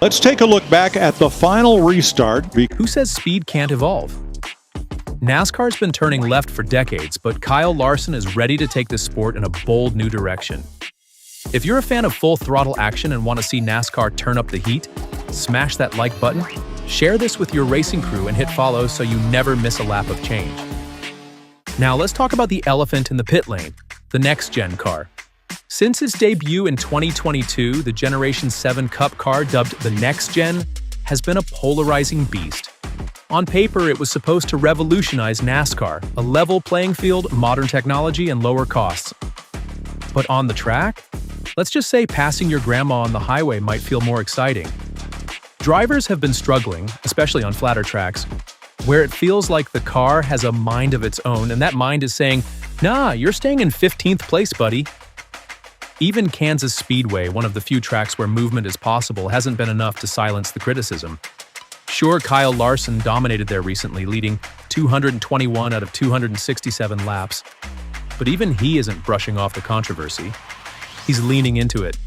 Let's take a look back at the final restart. Who says speed can't evolve? NASCAR's been turning left for decades, but Kyle Larson is ready to take this sport in a bold new direction. If you're a fan of full throttle action and want to see NASCAR turn up the heat, smash that like button, share this with your racing crew and hit follow so you never miss a lap of change. Now let's talk about the elephant in the pit lane, the next-gen car. Since its debut in 2022, the Generation 7 Cup car, dubbed the Next Gen, has been a polarizing beast. On paper, it was supposed to revolutionize NASCAR, a level playing field, modern technology, and lower costs. But on the track? Let's just say passing your grandma on the highway might feel more exciting. Drivers have been struggling, especially on flatter tracks, where it feels like the car has a mind of its own, and that mind is saying, "Nah, you're staying in 15th place, buddy." Even Kansas Speedway, one of the few tracks where movement is possible, hasn't been enough to silence the criticism. Sure, Kyle Larson dominated there recently, leading 221 out of 267 laps. But even he isn't brushing off the controversy. He's leaning into it.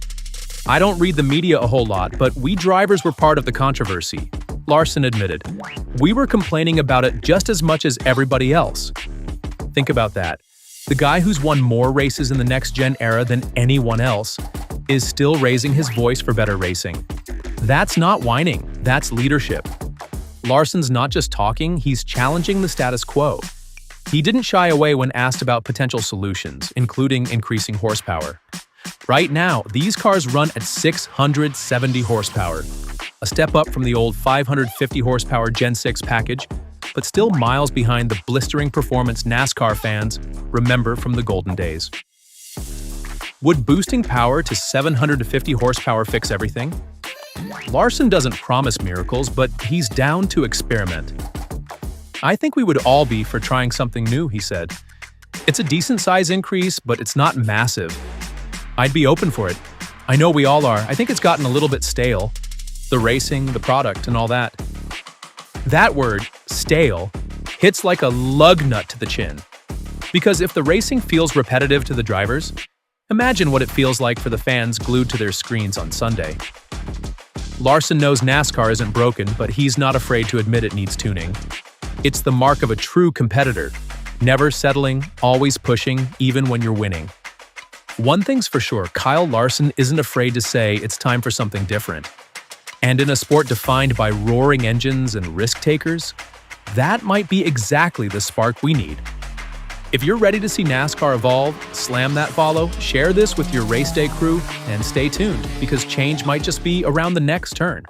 "I don't read the media a whole lot, but we drivers were part of the controversy," Larson admitted. "We were complaining about it just as much as everybody else." Think about that. The guy who's won more races in the next-gen era than anyone else is still raising his voice for better racing. That's not whining, that's leadership. Larson's not just talking, he's challenging the status quo. He didn't shy away when asked about potential solutions, including increasing horsepower. Right now, these cars run at 670 horsepower, a step up from the old 550 horsepower Gen 6 package, but still miles behind the blistering performance NASCAR fans remember from the golden days. Would boosting power to 750 horsepower fix everything? Larson doesn't promise miracles, but he's down to experiment. "I think we would all be for trying something new," he said. "It's a decent size increase, but it's not massive. I'd be open for it. I know we all are. I think it's gotten a little bit stale. The racing, the product, and all that." That word, stale, hits like a lug nut to the chin. Because if the racing feels repetitive to the drivers, imagine what it feels like for the fans glued to their screens on Sunday. Larson knows NASCAR isn't broken, but he's not afraid to admit it needs tuning. It's the mark of a true competitor, never settling, always pushing, even when you're winning. One thing's for sure, Kyle Larson isn't afraid to say it's time for something different. And in a sport defined by roaring engines and risk-takers, that might be exactly the spark we need. If you're ready to see NASCAR evolve, slam that follow, share this with your race day crew, and stay tuned, because change might just be around the next turn.